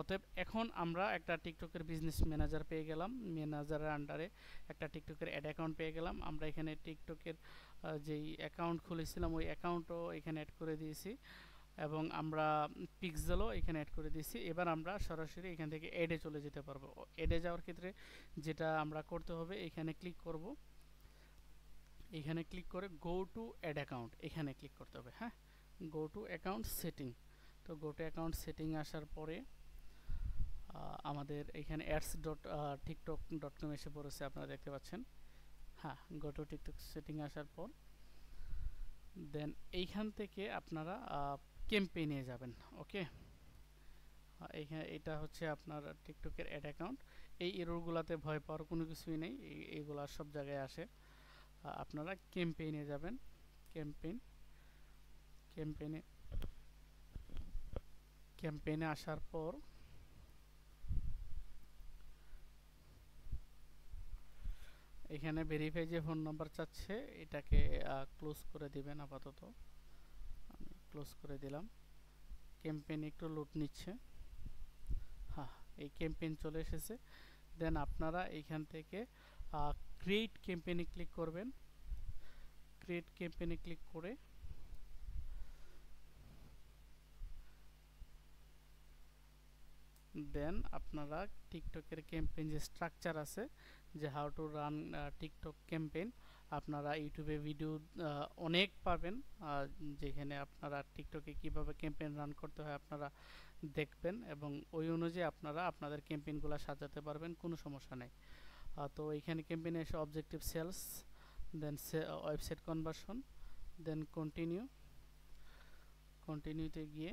অতএব এখন আমরা একটা টিকটকের বিজনেস ম্যানেজার পেয়ে গেলাম, ম্যানেজারের আন্ডারে একটা টিকটকের অ্যাড অ্যাকাউন্ট পেয়ে গেলাম। আমরা এখানে টিকটকের যেই অ্যাকাউন্ট খুলেছিলাম ওই অ্যাকাউন্টও এখানে অ্যাড করে দিয়েছি এবং আমরা পিক্সেলও এখানে অ্যাড করে দিয়েছি। এবার আমরা সরাসরি এখান থেকে অ্যাডে চলে যেতে পারবো। অ্যাডে যাওয়ার ক্ষেত্রে যেটা আমরা করতে হবে, এখানে ক্লিক করব, এখানে ক্লিক করে গো টু অ্যাড অ্যাকাউন্ট এখানে ক্লিক করতে হবে। হ্যাঁ, গো টু অ্যাকাউন্ট সেটিং। তো গো টু অ্যাকাউন্ট সেটিং আসার পরে আমাদের এখানে ads dot TikTok dot com এসে পড়েছে, আপনারা দেখতে পাচ্ছেন। হ্যাঁ, গো টু টিকটক সেটিং আসার পর দেন এইখান থেকে আপনারা ক্যাম্পেইনে যাবেন। ওকে, এইখানে এটা হচ্ছে আপনার টিকটকের অ্যাড অ্যাকাউন্ট। এই এররগুলোতে ভয় পাওয়ার কোনো কিছুই নেই, এইগুলা সব জায়গায় আসে। আপনারা ক্যাম্পেইনে যাবেন। ক্যাম্পেইন ক্যাম্পেইনে ক্যাম্পেইনে আসার পর এখানে ভেরিফাই যে ফোন নাম্বার চাচ্ছে এটাকে ক্লোজ করে দিবেন আপাতত। আমি ক্লোজ করে দিলাম। ক্যাম্পেইন একটু লোড নিচ্ছে। হ্যাঁ, এই ক্যাম্পেইন চলে এসেছে। দেন আপনারা এইখান থেকে ক্রিয়েট ক্যাম্পেইনে ক্লিক করবেন। ক্রিয়েট ক্যাম্পেইনে ক্লিক করে দেন আপনারা টিকটকের ক্যাম্পেইন যে স্ট্রাকচার আছে, যে how to run TikTok campaign, আপনারা ইউটিউবে ভিডিও অনেক পাবেন, যেখানে আপনারা টিকটকে কিভাবে ক্যাম্পেইন রান করতে হয় আপনারা দেখবেন এবং ওই অনুযায়ী আপনারা আপনাদের ক্যাম্পেইনগুলো সাজাতে পারবেন, কোনো সমস্যা নেই। তো এখানে ক্যাম্পেইনে এসে অবজেক্টিভ সেলস, দেন ওয়েবসাইট কনভার্সন, দেন কন্টিনিউতে গিয়ে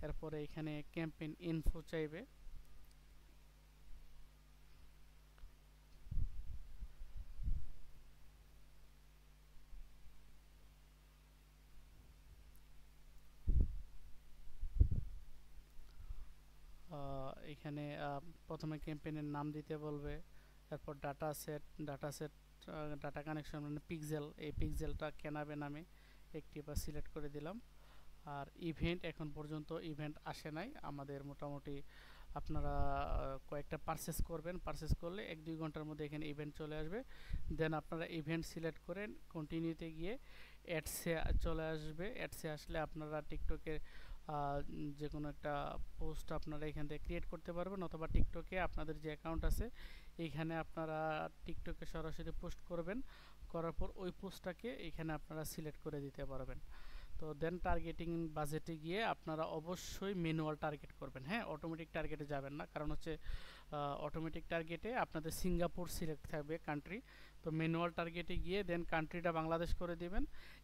এরপরে এখানে ক্যাম্পেইন ইনফো চাইবে। এখানে প্রথমে ক্যাম্পেইনের নাম দিতে বলবে, তারপর ডাটা সেট ডাটা কানেকশন মানে পিক্সেল, এই পিক্সেলটা কেনাবে নামে একটি বা সিলেক্ট করে দিলাম। আর ইভেন্ট এখন পর্যন্ত ইভেন্ট আসে নাই আমাদের, মোটামুটি আপনারা কয়েকটা পারচেস করবেন, পারচেস করলে 1-2 ঘন্টার মধ্যে এখানে ইভেন্ট চলে আসবে। দেন আপনারা ইভেন্ট সিলেক্ট করেন, কন্টিনিউতে গিয়ে অ্যাডসে চলে আসবে। অ্যাডসে আসলে আপনারা টিকটকে যে কোনো একটা পোস্ট আপনারা এখান থেকে ক্রিয়েট করতে পারবেন, অথবা টিকটকে আপনাদের যে অ্যাকাউন্ট আছে এইখানে আপনারা টিকটকে সরাসরি পোস্ট করবেন, করার পর ওই পোস্টটাকে এখানে আপনারা সিলেক্ট করে দিতে পারবেন। তো দেন টার্গেটিং বাজেটে গিয়ে আপনারা অবশ্যই ম্যানুয়াল টার্গেট করবেন। হ্যাঁ, অটোমেটিক টার্গেটে যাবেন না, কারণ হচ্ছে অটোমেটিক টার্গেটে আপনাদের সিঙ্গাপুর সিলেক্ট থাকবে কান্ট্রি। তো ম্যানুয়াল টার্গেটে গিয়ে দেন কান্ট্রিটা বাংলাদেশ করে দিবেন।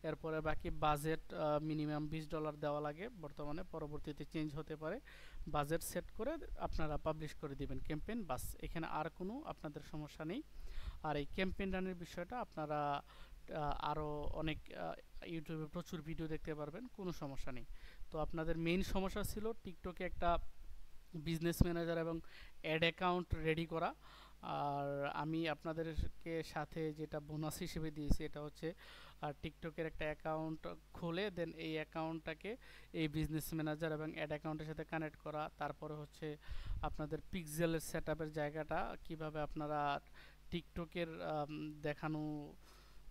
এরপরে বাকি বাজেট মিনিমাম $20 দেওয়া লাগে বর্তমানে, পরবর্তীতে চেঞ্জ হতে পারে। বাজেট সেট করে আপনারা পাবলিশ করে দিবেন ক্যাম্পেইন, বাস। এখানে আর কোনো আপনাদের সমস্যা নেই। আর এই ক্যাম্পেইন রানের বিষয়টা আপনারা আরও অনেক ইউটিউবে প্রচুর ভিডিও দেখতে পারবেন, কোনো সমস্যা নেই। তো আপনাদের মেইন সমস্যা ছিল টিকটকে একটা বিজনেস ম্যানেজার এবং অ্যাড অ্যাকাউন্ট রেডি করা। আর আমি আপনাদেরকে সাথে যেটা বোনাস হিসেবে দিয়েছি এটা হচ্ছে টিকটকের একটা অ্যাকাউন্ট খুলে দেন এই অ্যাকাউন্টটাকে এই বিজনেস ম্যানেজার এবং অ্যাড অ্যাকাউন্টের সাথে কানেক্ট করা। তারপরে হচ্ছে আপনাদের পিক্সেলের সেটআপের জায়গাটা কিভাবে আপনারা টিকটকের দেখানো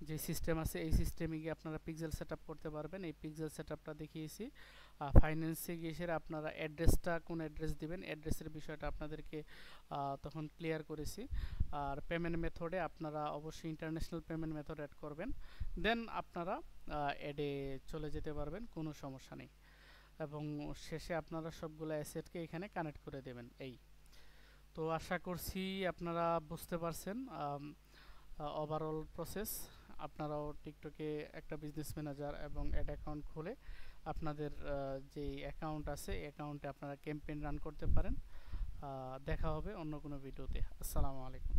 যে সিস্টেম আছে এই সিস্টেমে গিয়ে আপনারা পিক্সেল সেটআপ করতে পারবেন, এই পিক্সেল সেটআপটা দেখিয়েছি। ফাইন্যান্সে গিয়ে আপনারা অ্যাড্রেসটা কোন অ্যাড্রেস দিবেন, অ্যাড্রেসের বিষয়টা আপনাদেরকে তখন ক্লিয়ার করেছি। আর পেমেন্ট মেথডে আপনারা অবশ্যই ইন্টারন্যাশনাল পেমেন্ট মেথড অ্যাড করবেন। দেন আপনারা অ্যাডে চলে যেতে পারবেন, কোনো সমস্যা নেই। এবং শেষে আপনারা সবগুলো অ্যাসেটকে এখানে কানেক্ট করে দেবেন। এই তো আশা করছি আপনারা বুঝতে পারছেন ওভারঅল প্রসেস। আপনারাও টিকটকে একটা বিজনেস ম্যানেজার এবং অ্যাড অ্যাকাউন্ট খুলে আপনাদের যে অ্যাকাউন্ট আছে এই অ্যাকাউন্টে আপনারা ক্যাম্পেইন রান করতে পারেন। দেখা হবে অন্য কোনো ভিডিওতে। আসসালামু আলাইকুম।